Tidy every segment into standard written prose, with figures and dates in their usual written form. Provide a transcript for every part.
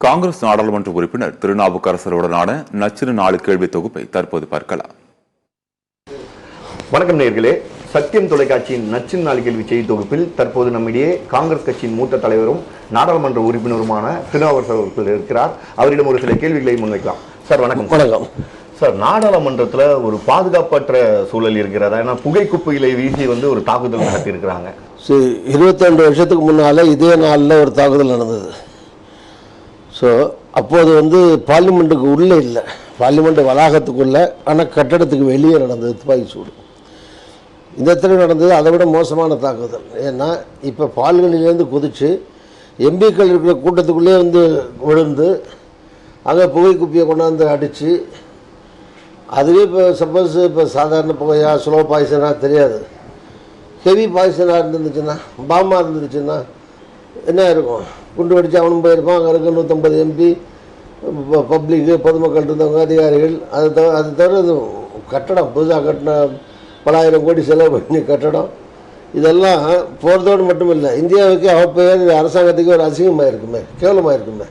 காங்கிரஸ் நாடாளுமன்ற உறுப்பினர் திருநாவுக்கரசருடனான நச்சின 4 கேள்வி தொகுப்பை தற்போது பார்க்கலாம். வணக்கம் நேயர்களே, சத்தியம் தொலைக்காட்சியின் நச்சின் 4 கேள்வி செய்தி தொகுப்பில் தற்போது நம்மிடையே காங்கிரஸ் கட்சியின் மூத்த தலைவரும் நாடாளுமன்ற உறுப்பினருமான திருநாவுக்கரசர் அவர்கள் இருக்கிறார். அவரிடம் ஒரு சில கேள்விகளை முன்வைக்கலாம். சார் வணக்கம். வணக்கம் சார், நாடாளுமன்றத்தில் ஒரு பாதுகாப்பற்ற சூழல் இருக்கிறதா? ஏன்னா புகை குப்பைகளை வீசி ஒரு தாக்குதல் நடத்தி இருக்கிறாங்க. 22 வருஷத்துக்கு முன்னால் இதே நாளில் ஒரு தாக்குதல் நடந்தது. ஸோ அப்போது பார்லிமெண்ட்டுக்கு உள்ளே இல்லை, பார்லிமெண்ட் வளாகத்துக்குள்ளே, ஆனால் கட்டடத்துக்கு வெளியே நடந்தது துப்பாக்கி சூடு. இந்த இடத்துல நடந்தது அதை விட மோசமான தாக்குதல். ஏன்னா இப்போ பால்களிலேருந்து குதித்து எம்பிக்கள் இருக்கிற கூட்டத்துக்குள்ளே விழுந்து அங்கே புகை குப்பியை கொண்டாந்து அடித்து, அதுவே இப்போ சப்போஸ் இப்போ சாதாரண புகையா ஸ்லோ பாய்சனாக தெரியாது, ஹெவி பாய்சனாக இருந்துச்சுன்னா, பாமாக இருந்துச்சுன்னா என்ன இருக்கும்? குண்டு வெடிச்சு அவனும் போயிருப்பான். அங்கே இருக்க 150 எம்பி, பப்ளிக்கு, பொதுமக்கள் இருந்தவங்க, அதிகாரிகள். அது தவிர கட்டடம் புதுசாக கட்டின பல ஆயிரம் கோடி செலவு பண்ணி கட்டடம், இதெல்லாம் போகிறதோடு மட்டும் இல்லை, இந்தியாவுக்கு அவப்பெயர் அரசாங்கத்துக்கு ஒரு அசிங்கமாக இருக்குமே, கேவலமாக இருக்குமே.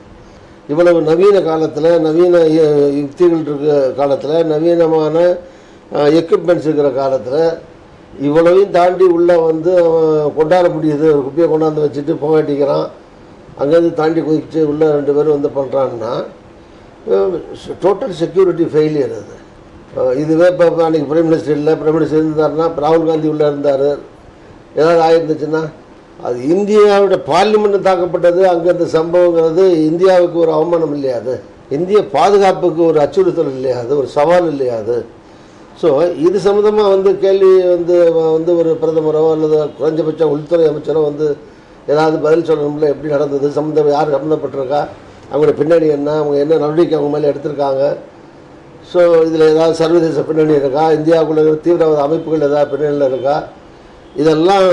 இவ்வளவு நவீன காலத்தில், நவீன யுக்திகள் இருக்கிற காலத்தில், நவீனமான எக்யூப்மெண்ட்ஸ் இருக்கிற காலத்தில் இவ்வளவையும் தாண்டி உள்ளே கொண்டாட முடியுது. ஒரு குப்பையை கொண்டாந்து வச்சுட்டு புகைட்டிக்கிறான், அங்கேருந்து தாண்டி குதிச்சு உள்ளே 2 பேரும் பண்ணுறான்னா டோட்டல் செக்யூரிட்டி ஃபெயிலியர். அது இதுவே இப்போ அன்றைக்கி பிரைம் மினிஸ்டர் இல்லை, பிரைம் மினிஸ்டர் இருந்தாருன்னா, ராகுல் காந்தி உள்ளே இருந்தார், ஏதாவது ஆகிருந்துச்சுன்னா, அது இந்தியாவோட பார்லிமெண்ட் தாக்கப்பட்டது. அங்கே இந்த சம்பவங்கிறது இந்தியாவுக்கு ஒரு அவமானம் இல்லையா? அது இந்திய பாதுகாப்புக்கு ஒரு அச்சுறுத்தல் இல்லையா? அது ஒரு சவால் இல்லையா? அது ஸோ இது சம்மந்தமாக கேள்வி ஒரு பிரதமரோ அல்லது குறைஞ்சபட்சம் உள்துறை அமைச்சரோ ஏதாவது பதில் சொல்லணும்ல. எப்படி நடந்தது, யார் சம்மந்தப்பட்டிருக்கா, அவங்களோட பின்னணி என்ன, அவங்க என்ன நடவடிக்கை அவங்க மேலே எடுத்திருக்காங்க. ஸோ இதில் ஏதாவது சர்வதேச பின்னணி இருக்கா, இந்தியாவுக்குள்ள தீவிரவாத அமைப்புகள் ஏதாவது பின்னணியில் இருக்கா, இதெல்லாம்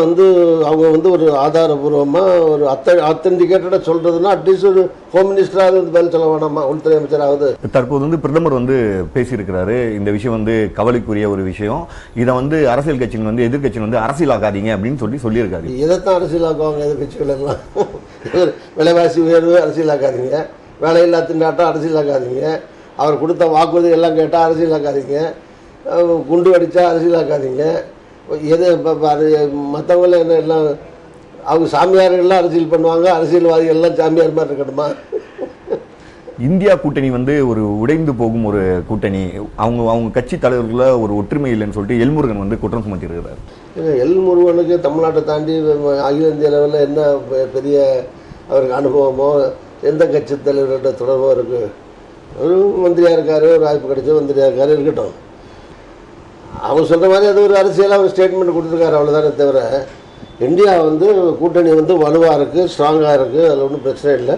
அவங்க ஒரு ஆதாரபூர்வமாக ஒரு அத்தன்டிகேட்டடாக சொல்கிறதுனா அட்லீஸ்ட் ஒரு ஹோம் மினிஸ்டராக பதில் சொல்ல வேணாமா, உள்துறை அமைச்சராவது? தற்போது பிரதமர் பேசியிருக்கிறாரு. இந்த விஷயம் கவலைக்குரிய ஒரு விஷயம். இதை அரசியல் கட்சிகள் எதிர்கட்சிகள் அரசியலாக்காதீங்க அப்படின்னு சொல்லியிருக்காரு. எதைத்தான் அரசியலாக்குவாங்க எதிர்கட்சிகள் எல்லாம்? விலைவாசி உயர்வு அரசியலாக்காதீங்க, வேலையில்லா திண்டாட்டம் அரசியலாக்காதீங்க, அவர் கொடுத்த வாக்குறுதி எல்லாம் கேட்டால் அரசியலாக்காதீங்க, குண்டு அடித்தா அரசியலாக்காதீங்க. எது அது மற்றவங்கள என்ன எல்லாம் அவங்க சாமியார்கள்லாம் அரசியல் பண்ணுவாங்க, அரசியல்வாதிகள்லாம் சாமியார் மாதிரி இருக்கணுமா? இந்தியா கூட்டணி ஒரு உடைந்து போகும் ஒரு கூட்டணி. அவங்க கட்சி தலைவர்கள ஒரு ஒற்றுமை இல்லைன்னு சொல்லிட்டு எல்முருகன் குற்றம் சுமத்திருக்கிறார். எல்முருகனுக்கு தமிழ்நாட்டை தாண்டி அகில இந்திய லெவலில் என்ன பெரிய அவருக்கு அனுபவமோ, எந்த கட்சி தலைவர்களோட தொடர்போ இருக்குது? ஒரு மந்திரியாக இருக்கார், ஒரு வாய்ப்பு கிடைச்ச மந்திரியாக இருக்கார், இருக்கட்டும். அவங்க சொல்கிற மாதிரி அது ஒரு அரசியலாக ஒரு ஸ்டேட்மெண்ட் கொடுத்துருக்காரு, அவ்வளோதானே தவிர இந்தியா கூட்டணி வலுவாக இருக்குது, ஸ்ட்ராங்காக இருக்குது, அதில் ஒன்றும் பிரச்சனை இல்லை.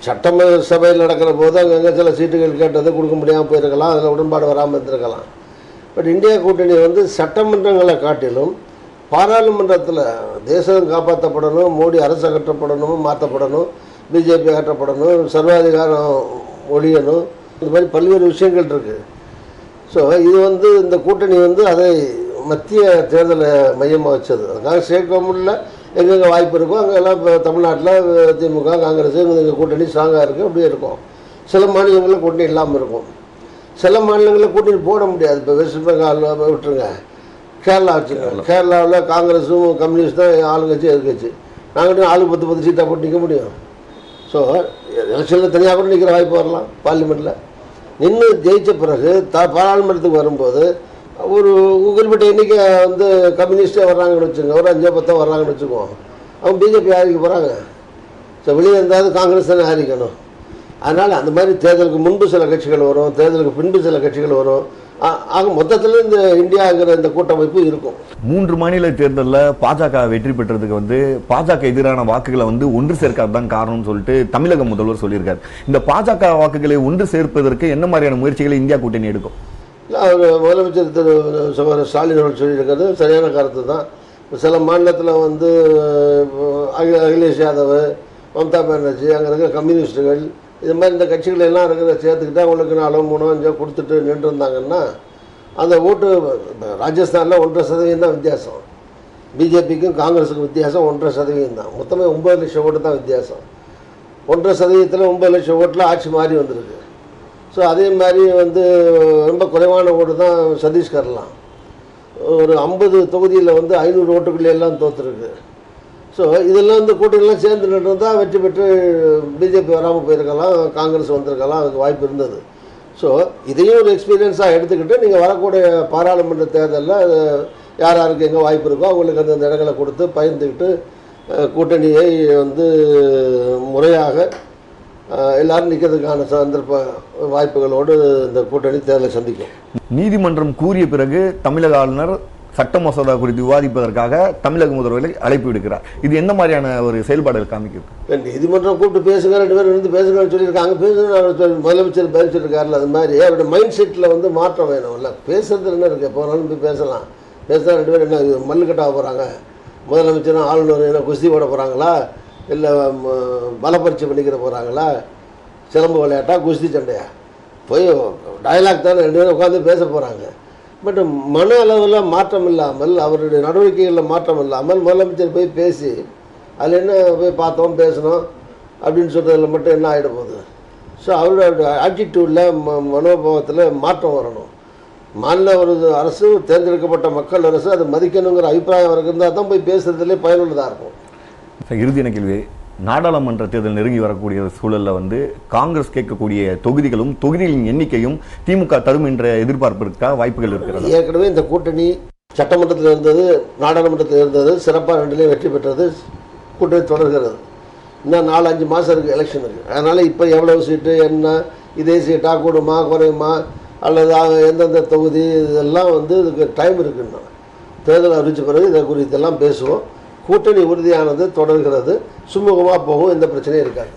சட்டசபையில் நடக்கிற போது அங்கங்கே சில சீட்டுகள் கேட்டது கொடுக்க முடியாமல் போயிருக்கலாம், அதில் உடன்பாடு வராமல் இருந்திருக்கலாம். பட் இந்தியா கூட்டணி சட்டமன்றங்களை காட்டிலும் பாராளுமன்றத்தில் தேசம் காப்பாற்றப்படணும், மோடி அரசு அகற்றப்படணும், மாற்றப்படணும், பிஜேபி அகற்றப்படணும், சர்வாதிகாரம் ஒழியணும், இது மாதிரி பல்வேறு விஷயங்கள் இருக்குது. ஸோ இது இந்த கூட்டணி அதை மத்திய தேர்தலை மையமாக வச்சது. அதுக்காக ஸ்டேட் கவர்மெண்ட்டில் எங்கெங்கே வாய்ப்பு இருக்கோ அங்கெல்லாம் இப்போ தமிழ்நாட்டில் திமுக, காங்கிரஸ் எங்கள் கூட்டணி ஸ்ட்ராங்காக இருக்குது, அப்படியே இருக்கும். சில மாநிலங்களில் கூட்டணி இல்லாமல் இருக்கும், சில மாநிலங்களில் கூட்டணி போட முடியாது. இப்போ வெஸ்ட் பெங்கால் விட்டுருங்க, கேரளா வச்சுருக்காங்க. கேரளாவில் காங்கிரஸும் கம்யூனிஸ்ட் தான் ஆளுங்கட்சி, எதிர்கட்சி. நாங்கள் ஆளு 10 சீட்டாக போட்டு நிற்க முடியும். ஸோ எலெக்ஷனில் தனியாக கூட நிற்கிற வாய்ப்பு வரலாம். பார்லிமெண்ட்டில் நின்று ஜெயித்த பிறகு பாராளுமன்றத்துக்கு வரும்போது ஒரு குறிப்பிட்ட எண்ணிக்கை கம்யூனிஸ்டே வர்றாங்கன்னு வச்சுக்கோங்க, ஒரு 5-10 வர்றாங்கன்னு வச்சுக்குவோம், அவங்க பிஜேபி ஆதரிக்க போகிறாங்க. ஸோ வெளியே இருந்தாலும் காங்கிரஸ் தானே ஆதரிக்கணும். அதனால் அந்த மாதிரி தேர்தலுக்கு முன்பு சில கட்சிகள் வரும், தேர்தலுக்கு பின்பு சில கட்சிகள் வரும். ஆக மொத்தத்தில் இந்த இந்தியாங்கிற இந்த கூட்டமைப்பு இருக்கும். 3 மாநில தேர்தலில் பாஜக வெற்றி பெற்றதுக்கு பாஜக எதிரான வாக்குகளை ஒன்று சேர்க்காதான் காரணம்னு சொல்லிட்டு தமிழக முதல்வர் சொல்லியிருக்காரு. இந்த பாஜக வாக்குகளை ஒன்று சேர்ப்பதற்கு என்ன மாதிரியான முயற்சிகளை இந்தியா கூட்டணி எடுக்கும்? இல்லை, அவர் முதலமைச்சர் திரு ஸ்டாலின் அவர்கள் சொல்லியிருக்கிறது சரியான கருத்து தான். சில மாநிலத்தில் அகிலேஷ் யாதவ், மம்தா பானர்ஜி, அங்கே இருக்கிற கம்யூனிஸ்டுகள், இது மாதிரி இந்த கட்சிகள் எல்லாம் இருக்கிற சேர்த்துக்கிட்டு அவங்களுக்கு 4, 3, 5 கொடுத்துட்டு நின்றுருந்தாங்கன்னா அந்த ஓட்டு ராஜஸ்தானில் 1.5% தான் வித்தியாசம். பிஜேபிக்கும் காங்கிரஸுக்கும் வித்தியாசம் 1.5% தான். மொத்தமே 9 லட்சம் ஓட்டு தான் வித்தியாசம். 1.5% 9 லட்சம் ஓட்டில் ஆட்சி மாறி வந்திருக்கு. ஸோ அதே மாதிரி வந்து ரொம்ப குறைவான ஓட்டு தான் சதீஷ்கர்லாம் ஒரு 50 தொகுதியில் வந்து 500 ஓட்டுக்குள்ளே எல்லாம் தோற்றுருக்கு. ஸோ இதெல்லாம் இந்த கூட்டணிலாம் சேர்ந்து நின்றுதான் வெற்றி பெற்று பிஜேபி வராமல் போயிருக்கலாம், காங்கிரஸ் வந்திருக்கலாம், அதுக்கு வாய்ப்பு இருந்தது. ஸோ இதையும் ஒரு எக்ஸ்பீரியன்ஸாக எடுத்துக்கிட்டு நீங்கள் வரக்கூடிய பாராளுமன்ற தேர்தலில் யார் யாருக்கு எங்கே வாய்ப்பு இருக்கோ அவங்களுக்கு அந்த இடங்களை கொடுத்து பகிர்ந்துக்கிட்டு கூட்டணியை வந்து முறையாக எல்லாரும் நிற்கிறதுக்கான சந்தர்ப்ப வாய்ப்புகளோடு இந்த கூட்டணி தேர்தலை சந்திக்கும். நீதிமன்றம் கூறிய பிறகு தமிழக ஆளுநர் சட்ட மசோதா குறித்து விவாதிப்பதற்காக தமிழக முதல்வரை அழைப்பு விடுக்கிறார். இது எந்த மாதிரியான ஒரு செயல்பாடுகள் காமிக்கிறது? நீதிமன்றம் கூப்பிட்டு பேசுங்க, 2 பேரும் இருந்து பேசுங்கன்னு சொல்லியிருக்காங்க. பேசுங்க முதலமைச்சர் பதில் சொல்லியிருக்காருல, அது மாதிரி அவருடைய மைண்ட் செட்டில் வந்து மாற்றம் வேணும்ல. பேசுறது என்ன இருக்குது, போனாலும் போய் பேசலாம். பேசினா 2 பேரும் என்ன மல்லுக்கட்டாக போகிறாங்க? முதலமைச்சரும் ஆளுநர் என்ன குஸ்தி போட போகிறாங்களா, இல்லை பலப்பரிச்சை பண்ணிக்கிற போகிறாங்களா, சிலம்பு விளையாட்டா குஸ்தி சண்டையா? போய் டயலாக் தானே 2 பேரும் உட்காந்து பேச போகிறாங்க. பட் மன அளவில் மாற்றம் இல்லாமல், அவருடைய நடவடிக்கைகளில் மாற்றம் இல்லாமல் முதலமைச்சர் போய் பேசி அதில் என்ன போய் பார்த்தோம் பேசணும் அப்படின்னு சொல்கிறதுல மட்டும் என்ன ஆகிட போகுது? ஸோ அவருடைய ஆட்டிடியூடில் மனோபாவத்தில் மாற்றம் வரணும். மாநில ஒரு அரசு, தேர்ந்தெடுக்கப்பட்ட மக்கள் அரசு, அதை மதிக்கணுங்கிற அபிப்பிராயம் அவருக்கு இருந்தால் தான் போய் பேசுறதுலேயே பயனுள்ளதாக இருக்கும். இறுதியான கேள்வி, நாடாளுமன்ற தேர்தல் நெருங்கி வரக்கூடிய சூழல்ல வந்து காங்கிரஸ் கேட்கக்கூடிய தொகுதிகளும் தொகுதிகளின் எண்ணிக்கையும் திமுக தரும் என்ற எதிர்பார்ப்பிற்காக வாய்ப்புகள் இருக்கிறது. ஏற்கனவே இந்த கூட்டணி சட்டமன்றத்தில் இருந்தது, நாடாளுமன்றத்தில் இருந்தது, சிறப்பாக 2லேயும் வெற்றி பெற்றது, கூட்டணி தொடர்கிறது. இன்னும் 4-5 மாதம் இருக்குது எலெக்ஷனுக்கு. அதனால் இப்போ எவ்வளவு சீட்டு, என்ன இதே சீட்டா, கூடுமா குறையுமா, அல்லது எந்தெந்த தொகுதி, இதெல்லாம் வந்து இதுக்கு டைம் இருக்குன்னா தேர்தல் அறிவிச்ச பிறகு இதை குறித்தெல்லாம் பேசுவோம். கூட்டணி உறுதியானது தொடர்கிறது, சுமூகமாக போகும், எந்த பிரச்சனையும் இருக்காது.